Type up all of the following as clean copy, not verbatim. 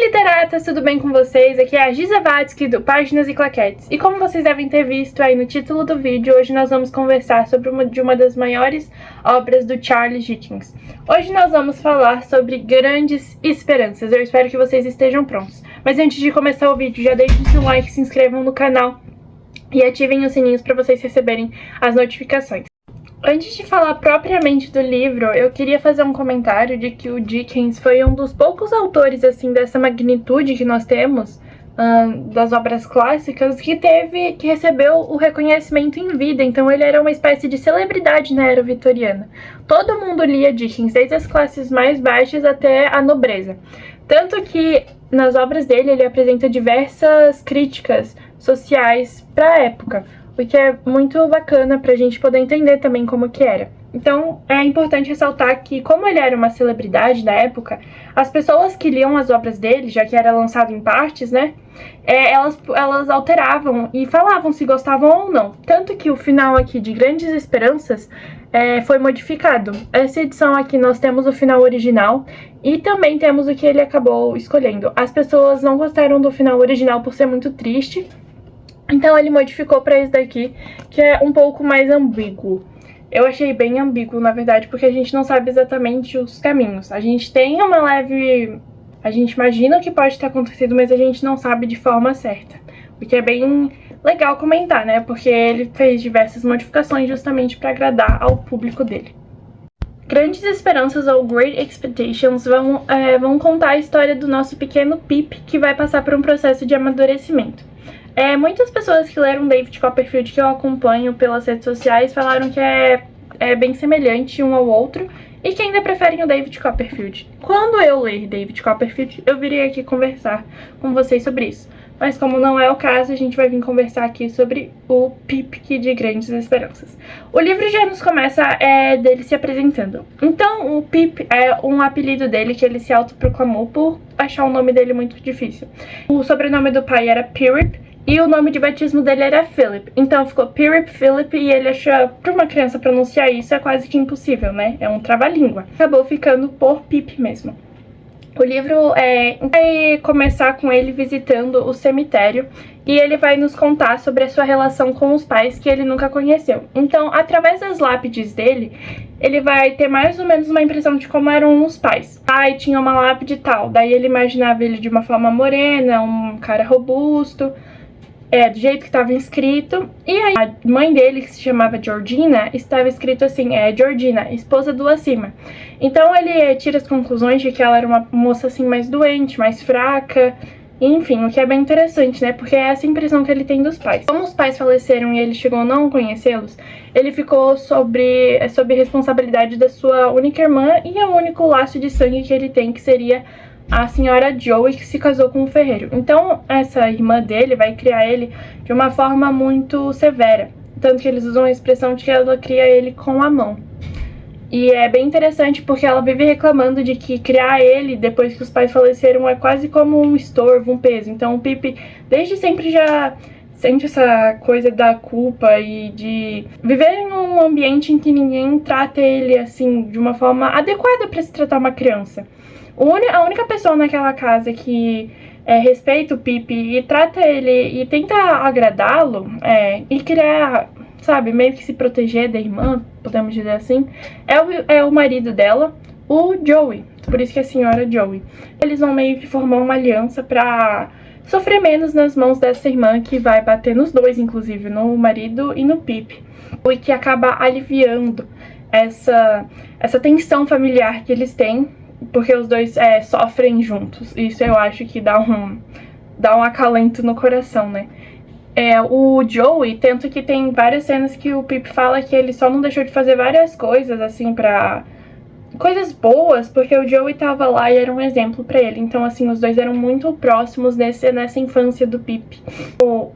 literatas, tudo bem com vocês? Aqui é a Giza Vatsky do Páginas e Claquetes. E como vocês devem ter visto aí no título do vídeo, hoje nós vamos conversar sobre uma das maiores obras do Charles Dickens. Hoje nós vamos falar sobre Grandes Esperanças. Eu espero que vocês estejam prontos. Mas antes de começar o vídeo, já deixem seu like, se inscrevam no canal e ativem os sininhos para vocês receberem as notificações. Antes de falar propriamente do livro, eu queria fazer um comentário de que o Dickens foi um dos poucos autores, assim, dessa magnitude que nós temos, das obras clássicas, que recebeu o reconhecimento em vida. Então ele era uma espécie de celebridade na era vitoriana. Todo mundo lia Dickens, desde as classes mais baixas até a nobreza. Tanto que nas obras dele ele apresenta diversas críticas sociais para a época, o que é muito bacana pra gente poder entender também como que era. Então, é importante ressaltar que, como ele era uma celebridade da época, as pessoas que liam as obras dele, já que era lançado em partes, né, elas alteravam e falavam se gostavam ou não. Tanto que o final aqui de Grandes Esperanças foi modificado. Essa edição aqui nós temos o final original e também temos o que ele acabou escolhendo. As pessoas não gostaram do final original por ser muito triste, então ele modificou pra esse daqui, que é um pouco mais ambíguo. Eu achei bem ambíguo, na verdade, porque a gente não sabe exatamente os caminhos. A gente tem uma leve... A gente imagina o que pode ter acontecido, mas a gente não sabe de forma certa. O que é bem legal comentar, né? Porque ele fez diversas modificações justamente pra agradar ao público dele. Grandes Esperanças, ou Great Expectations, vão contar a história do nosso pequeno Pip, que vai passar por um processo de amadurecimento. Muitas pessoas que leram David Copperfield, que eu acompanho pelas redes sociais, falaram que é bem semelhante um ao outro e que ainda preferem o David Copperfield. Quando eu ler David Copperfield, eu virei aqui conversar com vocês sobre isso. Mas como não é o caso, a gente vai vir conversar aqui sobre o Pip de Grandes Esperanças. O livro já nos começa dele se apresentando. Então, o Pip é um apelido dele que ele se autoproclamou por achar o nome dele muito difícil. O sobrenome do pai era Pirrip e o nome de batismo dele era Philip. Então ficou Pirrip Philip e ele achou, para uma criança pronunciar isso é quase que impossível, né? É um trava-língua. Acabou ficando por Pip mesmo. O livro vai começar com ele visitando o cemitério e ele vai nos contar sobre a sua relação com os pais que ele nunca conheceu. Então, através das lápides dele, ele vai ter mais ou menos uma impressão de como eram os pais. Pai tinha uma lápide tal, daí ele imaginava ele de uma forma morena, um cara robusto, do jeito que estava escrito. E aí, a mãe dele, que se chamava Georgina, estava escrito assim, Georgina, esposa do acima. Então ele tira as conclusões de que ela era uma moça assim mais doente, mais fraca, enfim, o que é bem interessante, né, porque é essa impressão que ele tem dos pais. Como os pais faleceram e ele chegou a não conhecê-los, ele ficou sob responsabilidade da sua única irmã e o único laço de sangue que ele tem, que seria a senhora Joey, que se casou com um ferreiro. Então essa irmã dele vai criar ele de uma forma muito severa, tanto que eles usam a expressão de que ela cria ele com a mão. E é bem interessante porque ela vive reclamando de que criar ele depois que os pais faleceram é quase como um estorvo, um peso. Então o Pip desde sempre já sente essa coisa da culpa e de viver em um ambiente em que ninguém trata ele assim de uma forma adequada para se tratar uma criança. A única pessoa naquela casa que respeita o Pip e trata ele e tenta agradá-lo e criar, sabe, meio que se proteger da irmã, podemos dizer assim, é o marido dela, o Joey. Por isso que é a senhora Joey. Eles vão meio que formar uma aliança pra sofrer menos nas mãos dessa irmã, que vai bater nos dois, inclusive, no marido e no Pip. O que acaba aliviando essa tensão familiar que eles têm, porque os dois sofrem juntos. Isso eu acho que dá um acalento no coração, né? O Joey, tanto que tem várias cenas que o Pip fala que ele só não deixou de fazer várias coisas, assim, coisas boas, porque o Joey tava lá e era um exemplo pra ele. Então, assim, os dois eram muito próximos nessa infância do Pip. O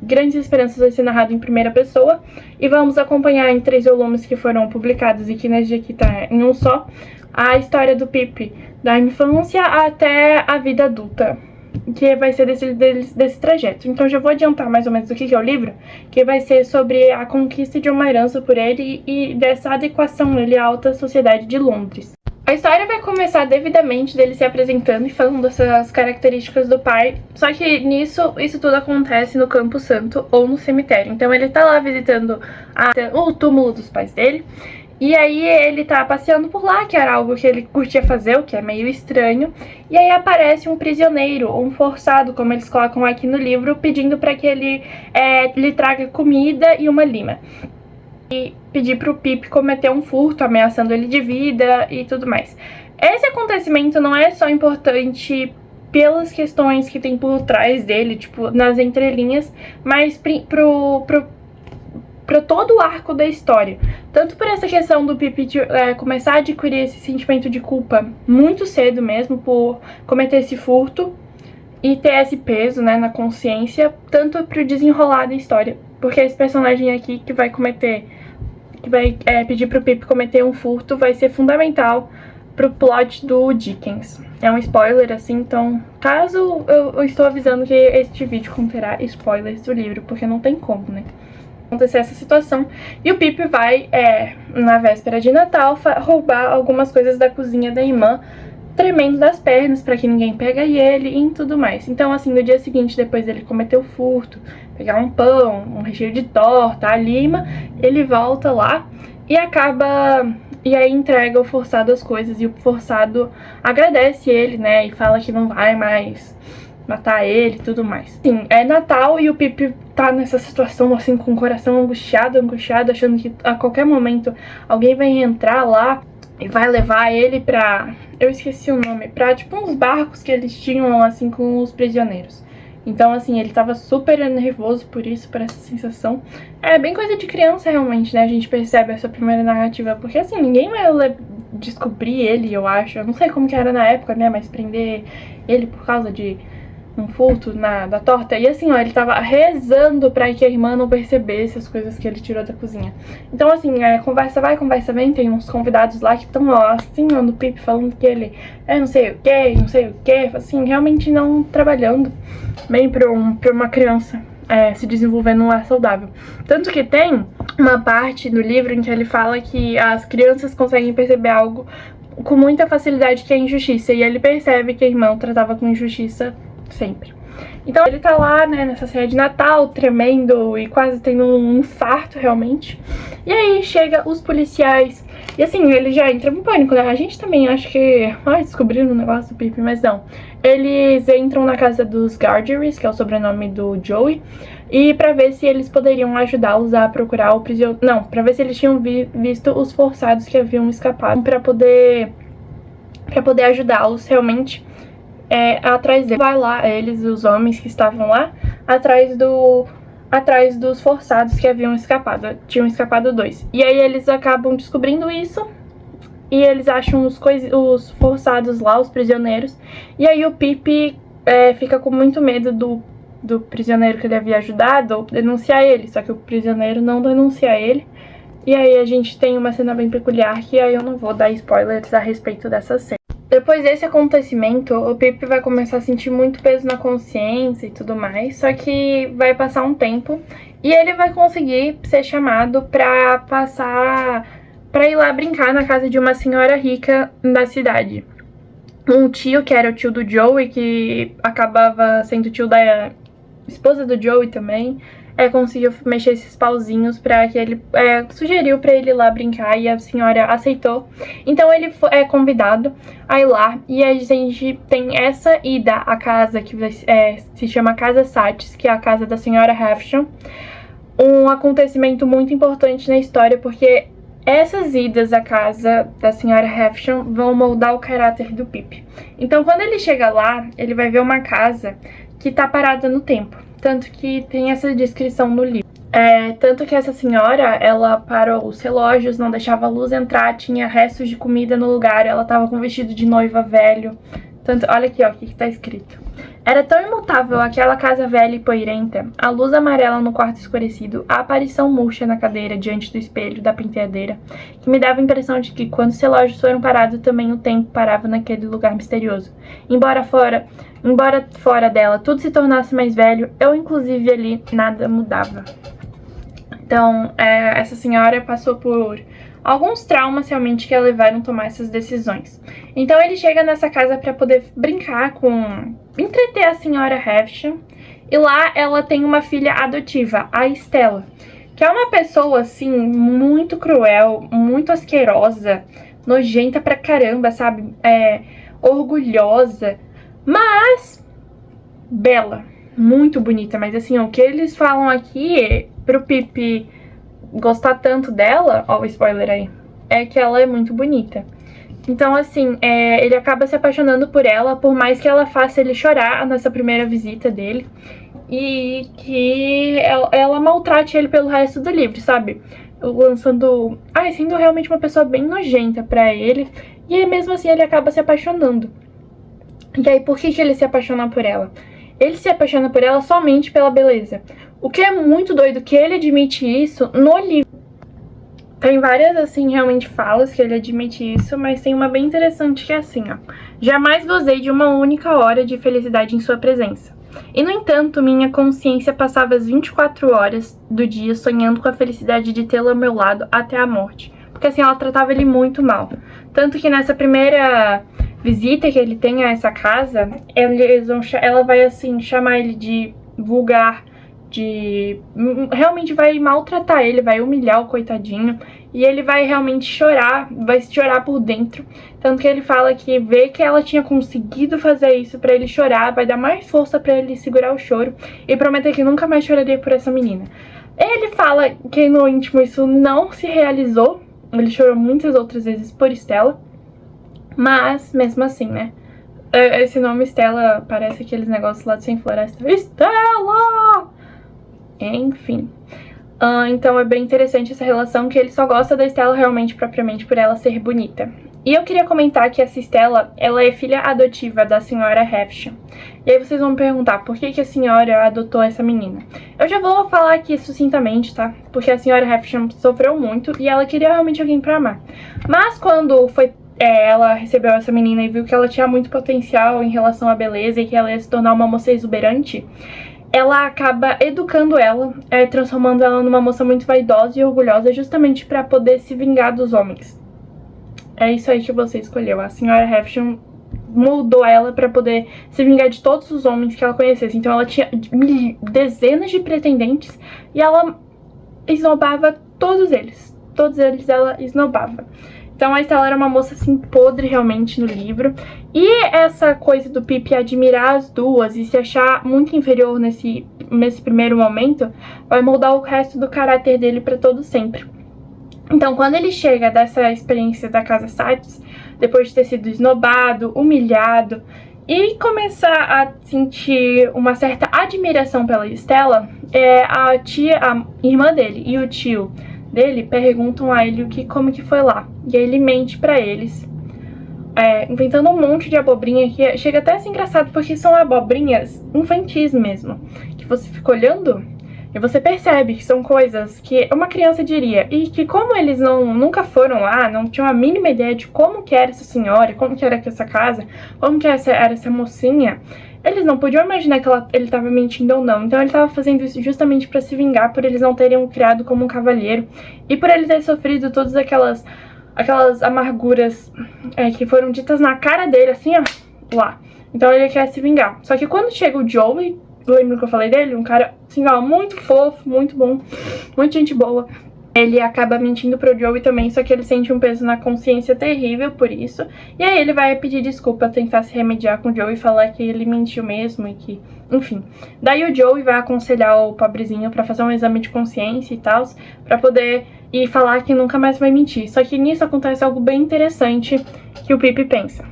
Grandes Esperanças vai ser narrado em primeira pessoa e vamos acompanhar em 3 volumes que foram publicados e que nesse aqui tá em um só, a história do Pip da infância até a vida adulta, que vai ser desse trajeto. Então já vou adiantar mais ou menos o que é o livro, que vai ser sobre a conquista de uma herança por ele e dessa adequação dele à alta sociedade de Londres. A história vai começar devidamente dele se apresentando e falando dessas características do pai, só que isso tudo acontece no Campo Santo ou no cemitério. Então ele tá lá visitando o túmulo dos pais dele, e aí ele tá passeando por lá, que era algo que ele curtia fazer, o que é meio estranho, e aí aparece um prisioneiro, um forçado, como eles colocam aqui no livro, pedindo para que ele lhe traga comida e uma lima. E pedir pro Pip cometer um furto, ameaçando ele de vida e tudo mais. Esse acontecimento não é só importante pelas questões que tem por trás dele, tipo, nas entrelinhas, mas pro todo o arco da história. Tanto por essa questão do Pip começar a adquirir esse sentimento de culpa muito cedo mesmo, por cometer esse furto e ter esse peso, né, na consciência, tanto pro desenrolar da história. Porque esse personagem aqui que vai pedir pro Pip cometer um furto vai ser fundamental pro plot do Dickens. É um spoiler, assim, então, caso eu estou avisando que este vídeo conterá spoilers do livro, porque não tem como, né, acontecer essa situação. E o Pip vai, na véspera de Natal, roubar algumas coisas da cozinha da irmã, tremendo das pernas pra que ninguém pega ele e tudo mais. Então, assim, no dia seguinte, depois dele cometer o furto, pegar um pão, um recheio de torta, a lima, ele volta lá e e aí entrega o forçado as coisas, e o forçado agradece ele, né, e fala que não vai mais matar ele e tudo mais. Sim, é Natal e o Pip tá nessa situação, assim, com o coração angustiado, achando que a qualquer momento alguém vai entrar lá e vai levar ele pra... eu esqueci o nome, pra, tipo, uns barcos que eles tinham, assim, com os prisioneiros. Então, assim, ele tava super nervoso por isso, por essa sensação. É bem coisa de criança, realmente, né? A gente percebe essa primeira narrativa, porque, assim, ninguém vai descobrir ele, eu acho. Eu não sei como que era na época, né? Mas prender ele por causa de um furto da torta. E assim, ó, ele tava rezando pra que a irmã não percebesse as coisas que ele tirou da cozinha. Então, assim, conversa vai, conversa vem. Tem uns convidados lá que estão, ó, assim, ó, no Pip, falando que ele não sei o que, assim, realmente não trabalhando bem pra uma criança se desenvolver num lar saudável. Tanto que tem uma parte no livro em que ele fala que as crianças conseguem perceber algo com muita facilidade, que é injustiça. E ele percebe que a irmã tratava com injustiça sempre. Então ele tá lá, né, nessa ceia de Natal, tremendo e quase tendo um infarto, realmente. E aí chega os policiais. E assim, ele já entra em pânico, né? A gente também acha que... descobriram o negócio do Pip, mas não. Eles entram na casa dos Gargerys, que é o sobrenome do Joey, e pra ver se eles poderiam ajudá-los a procurar o prisioneiro... Não, pra ver se eles tinham visto os forçados que haviam escapado, pra poder ajudá-los realmente atrás dele. Vai lá, eles, os homens que estavam lá, atrás dos forçados que haviam escapado. Tinham escapado 2. E aí eles acabam descobrindo isso, e eles acham os forçados lá, os prisioneiros. E aí o Pip fica com muito medo do prisioneiro que ele havia ajudado denunciar ele, só que o prisioneiro não denuncia ele. E aí a gente tem uma cena bem peculiar, que aí eu não vou dar spoilers a respeito dessa cena. Depois desse acontecimento, o Pip vai começar a sentir muito peso na consciência e tudo mais, só que vai passar um tempo e ele vai conseguir ser chamado pra ir lá brincar na casa de uma senhora rica da cidade. Um tio, que era o tio do Joey, que acabava sendo tio da esposa do Joey também, conseguiu mexer esses pauzinhos pra que ele sugeriu pra ele ir lá brincar, e a senhora aceitou. Então ele é convidado a ir lá, e a gente tem essa ida à casa que se chama Casa Satis, que é a casa da senhora Havisham. Um acontecimento muito importante na história, porque essas idas à casa da senhora Havisham vão moldar o caráter do Pip. Então quando ele chega lá, ele vai ver uma casa que tá parada no tempo. Tanto que tem essa descrição no livro. Tanto que essa senhora, ela parou os relógios, não deixava a luz entrar, tinha restos de comida no lugar, ela tava com um vestido de noiva velho. Olha aqui, ó, o que tá escrito. Era tão imutável aquela casa velha e poeirenta, a luz amarela no quarto escurecido, a aparição murcha na cadeira diante do espelho da penteadeira, que me dava a impressão de que quando os relógios foram parados, também o tempo parava naquele lugar misterioso. Embora fora dela tudo se tornasse mais velho, eu inclusive ali nada mudava. Então, essa senhora passou por alguns traumas realmente que a levaram a tomar essas decisões. Então ele chega nessa casa para poder brincar entreter a senhora Havisham, e lá ela tem uma filha adotiva, a Stella, que é uma pessoa assim muito cruel, muito asquerosa, nojenta pra caramba, sabe? Orgulhosa, mas bela, muito bonita. Mas assim, o que eles falam aqui pro Pip gostar tanto dela, ó o spoiler aí, é que ela é muito bonita. Então assim, ele acaba se apaixonando por ela, por mais que ela faça ele chorar nessa primeira visita dele, e que ela maltrate ele pelo resto do livro, sabe? Sendo realmente uma pessoa bem nojenta pra ele. E aí, mesmo assim, ele acaba se apaixonando. E aí, por que ele se apaixona por ela? Ele se apaixona por ela somente pela beleza. O que é muito doido, que ele admite isso no livro. Tem várias, assim, realmente falas que ele admite isso, mas tem uma bem interessante que é assim, ó. Jamais gozei de uma única hora de felicidade em sua presença. E, no entanto, minha consciência passava as 24 horas do dia sonhando com a felicidade de tê-lo ao meu lado até a morte. Porque, assim, ela tratava ele muito mal. Tanto que nessa primeira visita que ele tem a essa casa, ela vai, assim, chamar ele de vulgar, realmente vai maltratar ele, vai humilhar o coitadinho, e ele vai realmente chorar, vai chorar por dentro. Tanto que ele fala que vê que ela tinha conseguido fazer isso pra ele chorar, vai dar mais força pra ele segurar o choro e prometer que nunca mais choraria por essa menina. Ele fala que no íntimo isso não se realizou, ele chorou muitas outras vezes por Stella, mas mesmo assim, né? Esse nome Stella parece aqueles negócios lá de Sem Floresta. Stella! Enfim. Então é bem interessante essa relação, que ele só gosta da Stella realmente propriamente por ela ser bonita. E eu queria comentar que essa Stella, ela é filha adotiva da senhora Havisham. E aí vocês vão me perguntar, por que a senhora adotou essa menina? Eu já vou falar aqui sucintamente, tá? Porque a senhora Havisham sofreu muito e ela queria realmente alguém pra amar. Mas quando ela recebeu essa menina e viu que ela tinha muito potencial em relação à beleza e que ela ia se tornar uma moça exuberante, ela acaba educando ela, transformando ela numa moça muito vaidosa e orgulhosa, justamente pra poder se vingar dos homens. É isso aí que você escolheu. A senhora Havisham moldou ela pra poder se vingar de todos os homens que ela conhecesse. Então ela tinha dezenas de pretendentes e ela esnobava todos eles. Todos eles ela esnobava. Então a Stella era uma moça assim podre realmente no livro. E essa coisa do Pip admirar as duas e se achar muito inferior nesse primeiro momento vai moldar o resto do caráter dele pra todo sempre. Então quando ele chega dessa experiência da Casa Satis, depois de ter sido esnobado, humilhado e começar a sentir uma certa admiração pela Stella, a irmã dele e o tio dele perguntam a ele como que foi lá. E aí ele mente pra eles, inventando um monte de abobrinha que chega até a ser engraçado, porque são abobrinhas infantis mesmo, que você fica olhando e você percebe que são coisas que uma criança diria, e que como eles nunca foram lá, não tinham a mínima ideia de como que era essa senhora, como que era essa casa, como que era essa mocinha, eles não podiam imaginar que ele estava mentindo ou não. Então ele estava fazendo isso justamente para se vingar por eles não terem o criado como um cavalheiro e por ele ter sofrido todas aquelas amarguras que foram ditas na cara dele, assim, ó, lá. Então ele quer se vingar. Só que quando chega o Joey, lembra que eu falei dele? Um cara, assim, ó, muito fofo, muito bom, muito gente boa. Ele acaba mentindo pro Joey também, só que ele sente um peso na consciência terrível por isso. E aí ele vai pedir desculpa, tentar se remediar com o Joey e falar que ele mentiu mesmo e que... Enfim. Daí o Joey vai aconselhar o pobrezinho pra fazer um exame de consciência e tal, pra poder ir falar que nunca mais vai mentir. Só que nisso acontece algo bem interessante que o Pip pensa.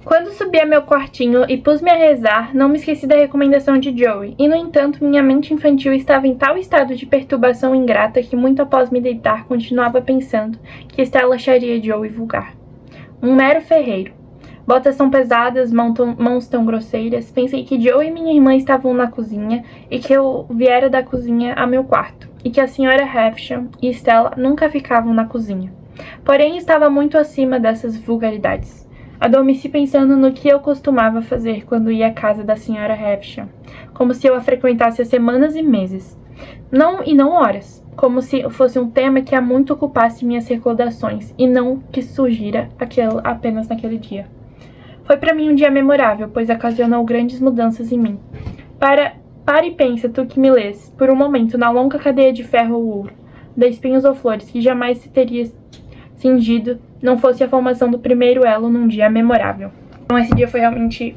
Quando subi a meu quartinho e pus-me a rezar, não me esqueci da recomendação de Joey, e no entanto minha mente infantil estava em tal estado de perturbação ingrata que muito após me deitar continuava pensando que Stella acharia Joey vulgar. Um mero ferreiro. Botas tão pesadas, mãos tão grosseiras, pensei que Joey e minha irmã estavam na cozinha e que eu viera da cozinha a meu quarto, e que a senhora Havisham e Stella nunca ficavam na cozinha. Porém estava muito acima dessas vulgaridades. Adormeci pensando no que eu costumava fazer quando ia à casa da senhora Havisham, como se eu a frequentasse há semanas e meses. Não horas. como se fosse um tema que há muito ocupasse minhas recordações, e não que surgira apenas naquele dia. Foi para mim um dia memorável, pois ocasionou grandes mudanças em mim. Para e pensa, tu que me lês, por um momento, na longa cadeia de ferro ou ouro, de espinhos ou flores, que jamais se teria cingido, não fosse a formação do primeiro elo num dia memorável. Então esse dia foi realmente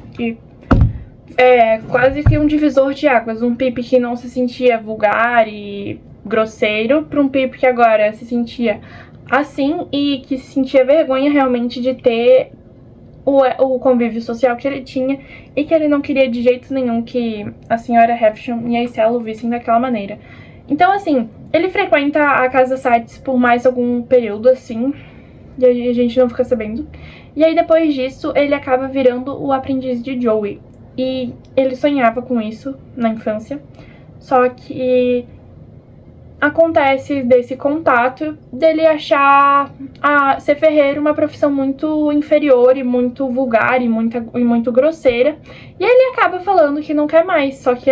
quase que um divisor de águas. Um Pip que não se sentia vulgar e grosseiro, para um Pip que agora se sentia assim e que se sentia vergonha realmente de ter o convívio social que ele tinha e que ele não queria de jeito nenhum que a senhora Havisham e a Estela o vissem daquela maneira. Então, assim, ele frequenta a casa Sites por mais algum período, assim, e a gente não fica sabendo. E aí, depois disso, ele acaba virando o aprendiz de Joey. E ele sonhava com isso na infância, só que acontece desse contato dele achar ser ferreiro uma profissão muito inferior e muito vulgar e muito grosseira, e ele acaba falando que não quer mais, só que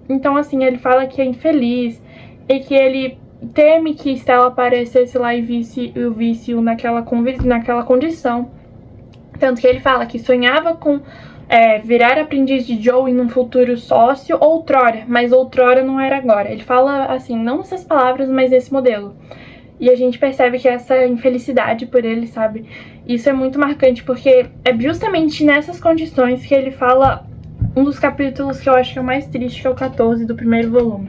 então assim, ele fala que é infeliz e que ele teme que Stella aparecesse lá e o vício naquela condição, tanto que ele fala que sonhava com virar aprendiz de Joey num futuro sócio outrora, mas outrora não era agora. Ele fala assim, não nessas palavras, mas nesse modelo. E a gente percebe que essa infelicidade por ele, sabe? Isso é muito marcante, porque é justamente nessas condições que ele fala um dos capítulos que eu acho que é o mais triste, que é o 14 do primeiro volume.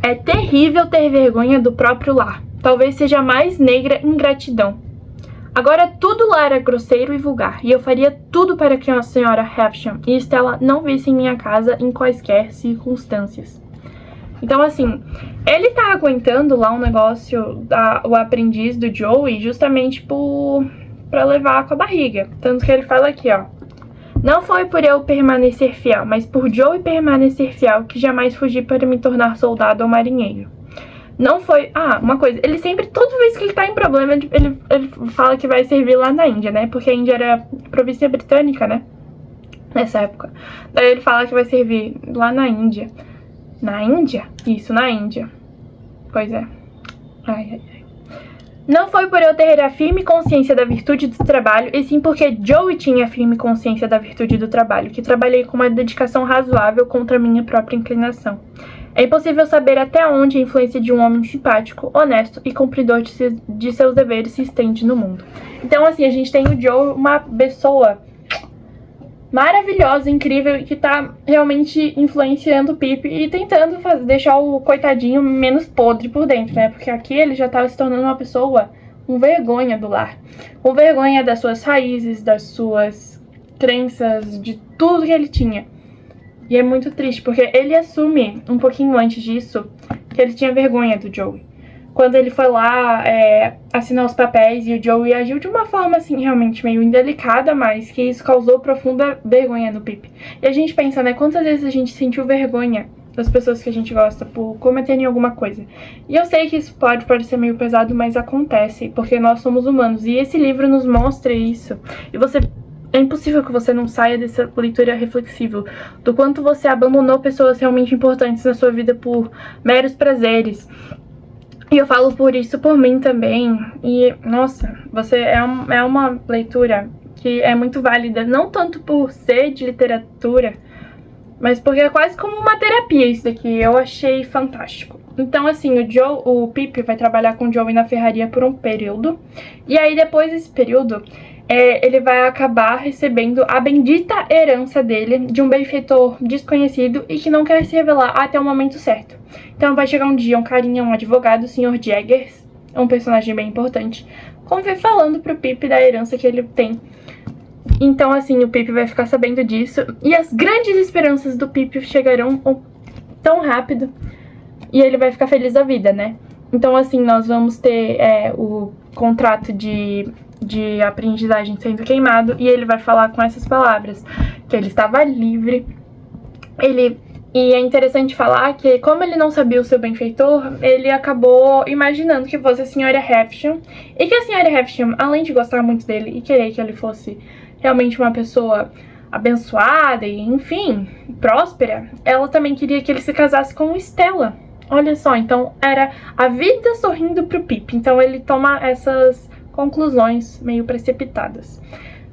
É terrível ter vergonha do próprio lar. Talvez seja a mais negra ingratidão. Agora tudo lá era grosseiro e vulgar, e eu faria tudo para que a senhora Havisham e Stella não vissem minha casa em quaisquer circunstâncias. Então, assim, ele tá aguentando lá um negócio, o aprendiz do Joey, justamente pra levar com a barriga. Tanto que ele fala aqui, ó. Não foi por eu permanecer fiel, mas por Joey permanecer fiel que jamais fugi para me tornar soldado ou marinheiro. Não foi... uma coisa, ele sempre, toda vez que ele tá em problema, ele fala que vai servir lá na Índia, né? Porque a Índia era província britânica, né? Nessa época. Daí ele fala que vai servir lá na Índia. Na Índia? Isso, na Índia. Pois é. Ai. Não foi por eu ter a firme consciência da virtude do trabalho, e sim porque Joey tinha a firme consciência da virtude do trabalho, que trabalhei com uma dedicação razoável contra a minha própria inclinação. É impossível saber até onde a influência de um homem simpático, honesto e cumpridor de seus deveres se estende no mundo. Então, assim, a gente tem o Joe, uma pessoa maravilhosa, incrível, que tá realmente influenciando o Pip e tentando deixar o coitadinho menos podre por dentro, né? Porque aqui ele já tava se tornando uma pessoa com vergonha do lar, com vergonha das suas raízes, das suas crenças, de tudo que ele tinha. E é muito triste, porque ele assume, um pouquinho antes disso, que ele tinha vergonha do Joey. Quando ele foi lá assinar os papéis e o Joey agiu de uma forma, assim, realmente meio indelicada, mas que isso causou profunda vergonha no Pip. E a gente pensa, né, quantas vezes a gente sentiu vergonha das pessoas que a gente gosta por cometerem alguma coisa. E eu sei que isso pode parecer meio pesado, mas acontece, porque nós somos humanos. E esse livro nos mostra isso. E é impossível que você não saia dessa leitura reflexiva do quanto você abandonou pessoas realmente importantes na sua vida por meros prazeres. E eu falo por isso por mim também. E, nossa, é uma leitura que é muito válida, não tanto por ser de literatura, mas porque é quase como uma terapia isso daqui. Eu achei fantástico. Então, assim, o Pip vai trabalhar com o Joey na ferraria por um período. E aí, depois desse período, ele vai acabar recebendo a bendita herança dele de um benfeitor desconhecido e que não quer se revelar até o momento certo. Então vai chegar um dia um carinha, um advogado, o Sr. Jaggers, um personagem bem importante, falando pro Pip da herança que ele tem. Então, assim, o Pip vai ficar sabendo disso e as grandes esperanças do Pip chegarão tão rápido e ele vai ficar feliz da vida, né? Então, assim, nós vamos ter o contrato de aprendizagem sendo queimado e ele vai falar com essas palavras, que ele estava livre. E é interessante falar que, como ele não sabia o seu benfeitor, ele acabou imaginando que fosse a senhora Havisham, e que a senhora Havisham, além de gostar muito dele e querer que ele fosse realmente uma pessoa abençoada e, enfim, próspera, ela também queria que ele se casasse com Stella. Olha só, então era a vida sorrindo pro Pip. Então ele toma essas conclusões meio precipitadas.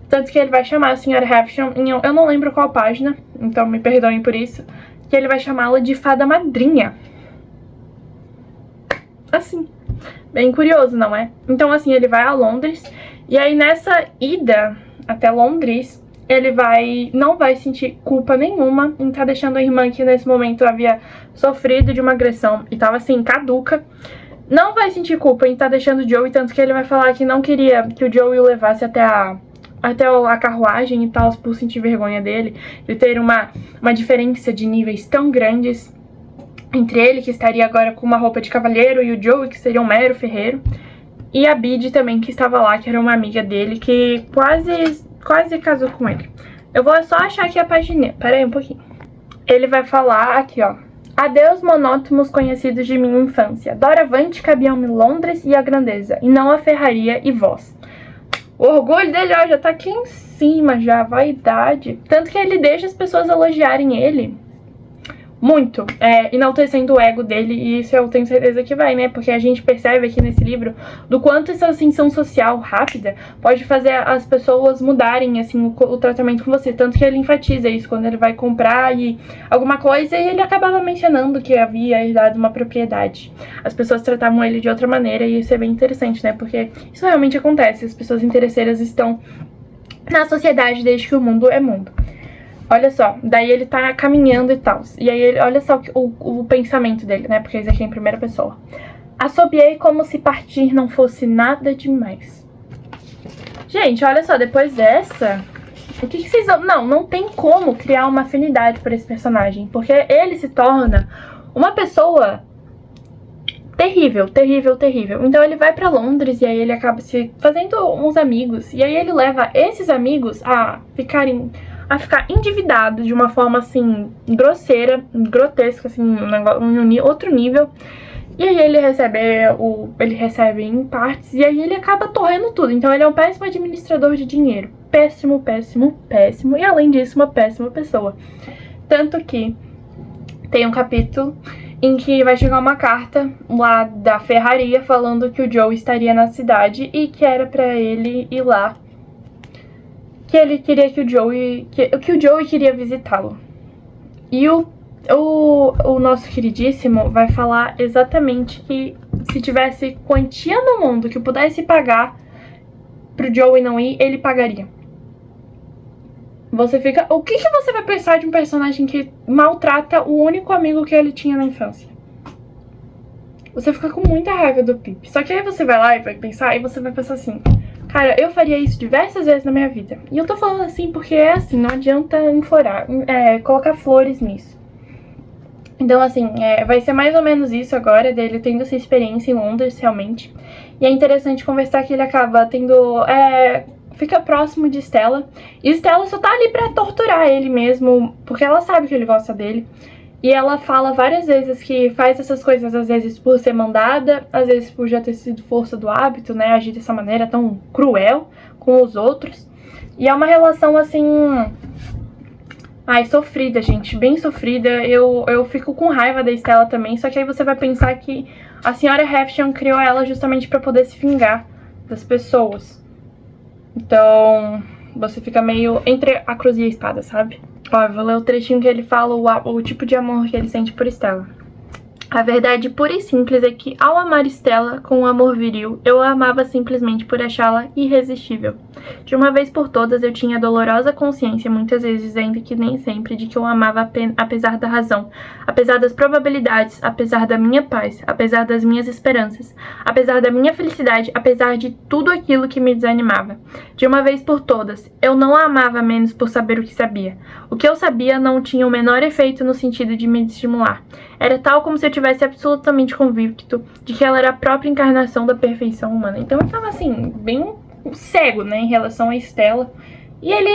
Tanto que ele vai chamar a Sra. Havisham, eu não lembro qual página, então me perdoem por isso, que ele vai chamá-la de fada madrinha. Assim, bem curioso, não é? Então assim, ele vai a Londres, e aí nessa ida até Londres, ele não vai sentir culpa nenhuma em estar deixando a irmã que nesse momento havia sofrido de uma agressão e tava assim, caduca. Não vai sentir culpa em estar deixando o Joey, tanto que ele vai falar que não queria que o Joey o levasse até a carruagem e tal, por sentir vergonha dele, de ter uma diferença de níveis tão grandes entre ele, que estaria agora com uma roupa de cavalheiro, e o Joey, que seria um mero ferreiro, e a Bide também, que estava lá, que era uma amiga dele, que quase casou com ele. Eu vou só achar aqui a página, pera aí um pouquinho. Ele vai falar aqui, ó: adeus monótonos conhecidos de minha infância, doravante cabiam-me Londres e a grandeza, e não a ferraria e voz. O orgulho dele, ó, já tá aqui em cima, já, a vaidade. Tanto que ele deixa as pessoas elogiarem ele muito, enaltecendo o ego dele, e isso eu tenho certeza que vai, né? Porque a gente percebe aqui nesse livro do quanto essa ascensão social rápida pode fazer as pessoas mudarem, assim, o tratamento com você. Tanto que ele enfatiza isso quando ele vai comprar alguma coisa, e ele acabava mencionando que havia herdado uma propriedade. As pessoas tratavam ele de outra maneira, e isso é bem interessante, né? Porque isso realmente acontece, as pessoas interesseiras estão na sociedade desde que o mundo é mundo. Olha só, daí ele tá caminhando e tal. E aí, olha só o pensamento dele, né? Porque isso aqui é em primeira pessoa. Assobiei como se partir não fosse nada demais. Gente, olha só, depois dessa... O que vocês... Não tem como criar uma afinidade por esse personagem. Porque ele se torna uma pessoa terrível, terrível, terrível. Então ele vai pra Londres e aí ele acaba se fazendo uns amigos. E aí ele leva esses amigos a ficar endividado de uma forma, assim, grosseira, grotesca, assim, outro nível. E aí ele recebe em partes, e aí ele acaba torrando tudo. Então ele é um péssimo administrador de dinheiro. Péssimo, péssimo, péssimo. E além disso, uma péssima pessoa. Tanto que tem um capítulo em que vai chegar uma carta lá da ferraria falando que o Joe estaria na cidade e que era pra ele ir lá. Que ele queria que o Joey queria visitá-lo. E o nosso queridíssimo vai falar exatamente que se tivesse quantia no mundo que pudesse pagar pro Joey não ir, ele pagaria. Você fica... O que você vai pensar de um personagem que maltrata o único amigo que ele tinha na infância? Você fica com muita raiva do Pip. Só que aí você vai lá e vai pensar, e você vai pensar assim... Cara, eu faria isso diversas vezes na minha vida. E eu tô falando assim porque é assim, não adianta colocar flores nisso. Então, assim, vai ser mais ou menos isso agora, dele tendo essa experiência em Londres, realmente. E é interessante conversar que ele acaba tendo... fica próximo de Stella. E Stella só tá ali pra torturar ele mesmo, porque ela sabe que ele gosta dele. E ela fala várias vezes que faz essas coisas, às vezes por ser mandada, às vezes por já ter sido força do hábito, né? Agir dessa maneira tão cruel com os outros. E é uma relação, assim... sofrida, gente. Bem sofrida. Eu fico com raiva da Stella também. Só que aí você vai pensar que a Sra. Havisham criou ela justamente pra poder se vingar das pessoas. Então... você fica meio entre a cruz e a espada, sabe? Ó, eu vou ler o trechinho que ele fala o tipo de amor que ele sente por Stella. A verdade pura e simples é que, ao amar Stella com um amor viril, eu a amava simplesmente por achá-la irresistível. De uma vez por todas, eu tinha a dolorosa consciência, muitas vezes ainda que nem sempre, de que eu a amava apesar da razão, apesar das probabilidades, apesar da minha paz, apesar das minhas esperanças, apesar da minha felicidade, apesar de tudo aquilo que me desanimava. De uma vez por todas, eu não a amava menos por saber o que sabia. O que eu sabia não tinha o menor efeito no sentido de me estimular. Era tal como se eu tivesse absolutamente convicto de que ela era a própria encarnação da perfeição humana. Então eu tava assim, bem cego, né, em relação a Stella. E ele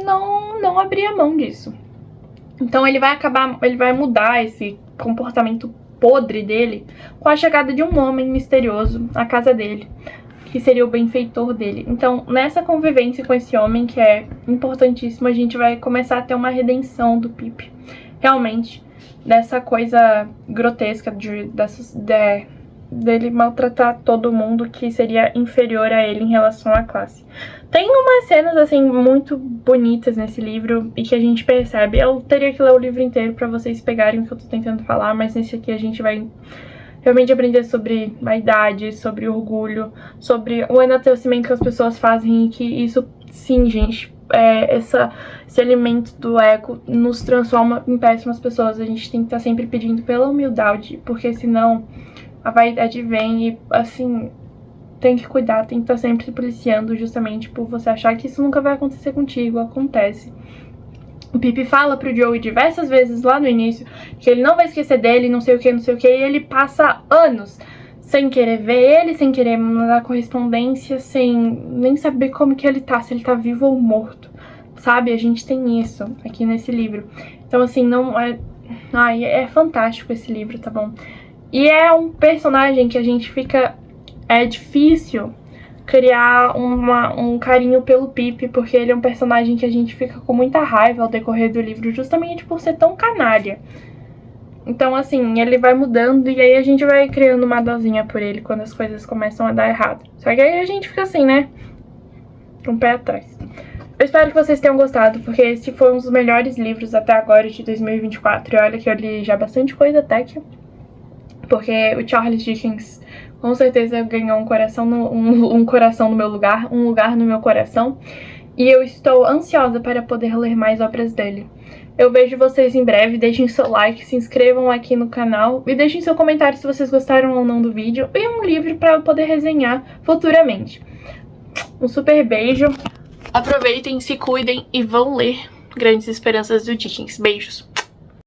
não abria mão disso. Então ele vai mudar esse comportamento podre dele com a chegada de um homem misterioso à casa dele. que seria o benfeitor dele. Então, nessa convivência com esse homem, que é importantíssimo, a gente vai começar a ter uma redenção do Pip. Realmente, dessa coisa grotesca dele maltratar todo mundo que seria inferior a ele em relação à classe. Tem umas cenas, assim, muito bonitas nesse livro e que a gente percebe. Eu teria que ler o livro inteiro pra vocês pegarem o que eu tô tentando falar, mas nesse aqui a gente vai realmente aprender sobre vaidade, sobre orgulho, sobre o enaltecimento que as pessoas fazem e que isso, sim, gente, esse alimento do ego nos transforma em péssimas pessoas. A gente tem que estar sempre pedindo pela humildade, porque senão a vaidade vem e, assim, tem que cuidar, tem que estar sempre se policiando justamente por você achar que isso nunca vai acontecer contigo. Acontece. O Pip fala pro Joey diversas vezes lá no início que ele não vai esquecer dele, não sei o que, e ele passa anos sem querer ver ele, sem querer mandar correspondência, sem nem saber como que ele tá, se ele tá vivo ou morto, sabe? A gente tem isso aqui nesse livro. Então, assim, não é... Ai, é fantástico esse livro, tá bom? E é um personagem que a gente fica... É difícil criar um carinho pelo Pip, porque ele é um personagem que a gente fica com muita raiva ao decorrer do livro, justamente por ser tão canalha. Então, assim, ele vai mudando e aí a gente vai criando uma dosinha por ele quando as coisas começam a dar errado. Só que aí a gente fica assim, né? Um pé atrás. Eu espero que vocês tenham gostado, porque esse foi um dos melhores livros até agora de 2024. E olha que eu li já bastante coisa até aqui. Porque o Charles Dickens com certeza ganhou um coração no meu lugar, um lugar no meu coração. E eu estou ansiosa para poder ler mais obras dele. Eu vejo vocês em breve, deixem seu like, se inscrevam aqui no canal e deixem seu comentário se vocês gostaram ou não do vídeo e um livro para eu poder resenhar futuramente. Um super beijo, aproveitem, se cuidem e vão ler Grandes Esperanças do Dickens. Beijos!